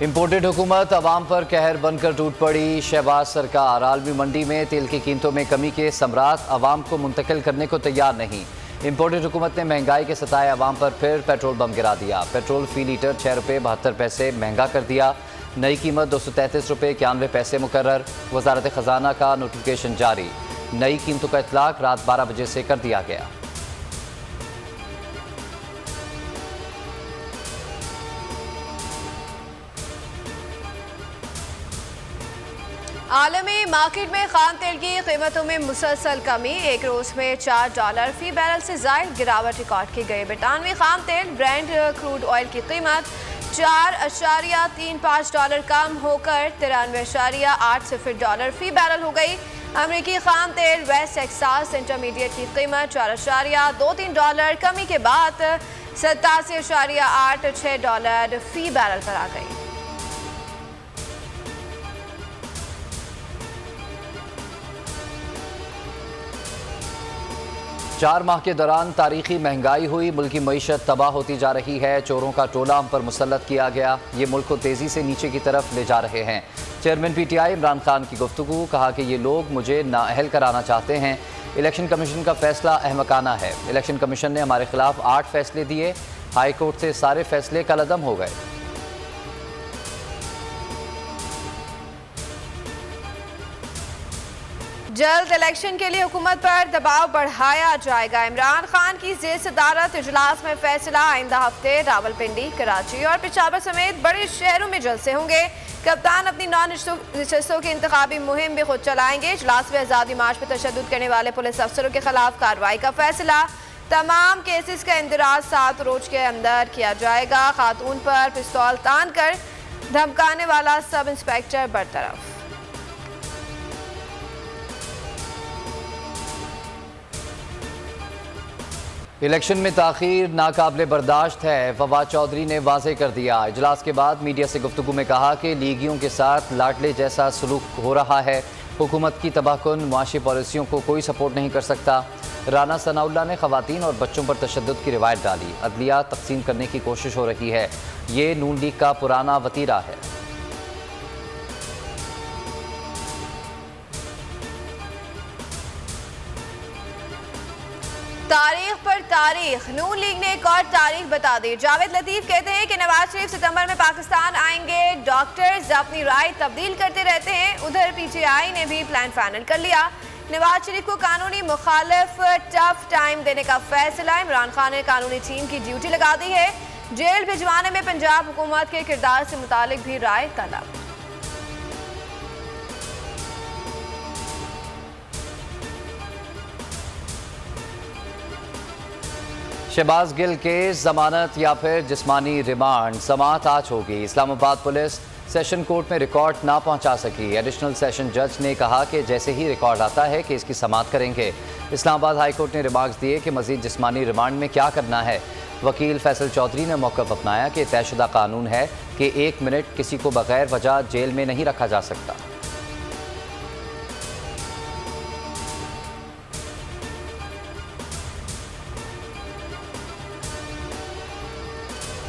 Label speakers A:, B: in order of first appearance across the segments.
A: Imported हुकूमत अवाम पर कहर बनकर टूट पड़ी। शहबाज सरकार आलमी मंडी में तेल की कीमतों में कमी के समरात अवाम को मुंतकिल करने को तैयार नहीं। इम्पोर्टेड हुकूमत ने महंगाई के सताए अवाम पर फिर पेट्रोल बम गिरा दिया। पेट्रोल फी लीटर 6 रुपये 72 पैसे महंगा कर दिया। नई कीमत 233 रुपये 91 पैसे मुकर्रर। वजारत खजाना का नोटिफिकेशन जारी। नई कीमतों का इतलाक रात 12 बजे से कर दिया गया।
B: आलमी मार्केट में खाम तेल की कीमतों में मुसलसल कमी। एक रोज में $4 फी बैरल से जायद गिरावट रिकॉर्ड की गई। ब्रिटानवी खाम तेल ब्रेंट क्रूड ऑयल की कीमत $4.35 कम होकर $93.80 फी बैरल हो गई। अमरीकी खाम तेल वेस्ट टेक्सास इंटरमीडिएट की कीमत $4.23 कमी के बाद $87.86 फी बैरल पर आ गई।
A: 4 माह के दौरान तारीखी महंगाई हुई। मुल्की मईशत तबाह होती जा रही है। चोरों का टोला हम पर मुसल्लत किया गया। ये मुल्क को तेज़ी से नीचे की तरफ ले जा रहे हैं। चेयरमैन PTI इमरान खान की गुफ्तगू। कहा कि ये लोग मुझे नाअहल कराना चाहते हैं। इलेक्शन कमीशन का फैसला अहमकाना है। इलेक्शन कमीशन ने हमारे खिलाफ 8 फैसले दिए। हाई कोर्ट से सारे फैसले कलअदम हो गए।
B: जल्द इलेक्शन के लिए हुकूमत पर दबाव बढ़ाया जाएगा। इमरान खान की ज़ेर सदारत इजलास में फैसला। आइंदा हफ्ते रावलपिंडी, कराची और पेशावर समेत बड़े शहरों में जलसे होंगे। कप्तान अपनी 9 नशस्तों की इंतखाबी मुहिम भी खुद चलाएंगे। इजलास में आज़ादी मार्च पर तशद्दुद करने वाले पुलिस अफसरों के खिलाफ कार्रवाई का फैसला। तमाम केसेस का इंदराज 7 रोज के अंदर किया जाएगा। खातून पर पिस्तौल तान कर धमकाने वाला सब इंस्पेक्टर बरतरफ।
A: इलेक्शन में ताखीर नाकाबिले बर्दाश्त है। फवाद चौधरी ने वाज़ेह कर दिया। इजलास के बाद मीडिया से गुफ्तगू में कहा कि लीगियों के साथ लाडले जैसा सलूक हो रहा है। हुकूमत की तबाहकुन मुआशी पॉलिसियों को कोई सपोर्ट नहीं कर सकता। राना सनाउल्लाह ने ख़वातीन और बच्चों पर तशद्दुद की रिवायत डाली। अदलिया तकसीम करने की कोशिश हो रही है। ये नून लीग का पुराना वतीरा है।
B: तारीख पर तारीख। नून लीग ने एक और तारीख बता दी। जावेद लतीफ कहते हैं कि नवाज शरीफ सितंबर में पाकिस्तान आएंगे। डॉक्टर्स अपनी राय तब्दील करते रहते हैं। उधर PTI ने भी प्लान फाइनल कर लिया। नवाज शरीफ को कानूनी मुखालिफ टफ टाइम देने का फैसला। इमरान खान ने कानूनी टीम की ड्यूटी लगा दी है। जेल भिजवाने में पंजाब हुकूमत के किरदार से मुतालिक भी राय तलब।
A: शहबाज गिल के जमानत या फिर जिस्मानी रिमांड समाअत आज होगी। इस्लामाबाद पुलिस सेशन कोर्ट में रिकॉर्ड ना पहुंचा सकी। एडिशनल सेशन जज ने कहा कि जैसे ही रिकॉर्ड आता है कि इसकी समाअत करेंगे। इस्लामाबाद हाई कोर्ट ने रिमार्क्स दिए कि मजीद जिस्मानी रिमांड में क्या करना है। वकील फैसल चौधरी ने मौक़िफ़ अपनाया कि तयशुदा कानून है कि 1 मिनट किसी को बगैर वजह जेल में नहीं रखा जा सकता।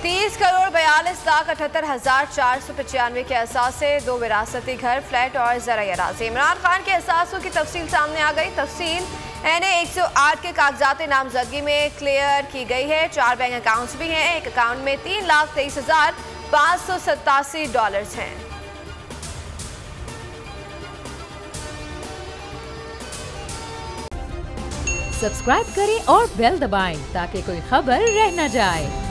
B: 30,42,78,495 के असासे, 2 विरासती घर, फ्लैट और ज़राई अराज़ी। इमरान खान के असासों की तफसील सामने आ गई। तफसील NA 108 के कागजात नामजदगी में क्लियर की गई है। 4 बैंक अकाउंट्स भी हैं। एक अकाउंट में $3,23,587 हैं।
C: सब्सक्राइब करें और बेल दबाएं ताकि कोई खबर रह न जाए।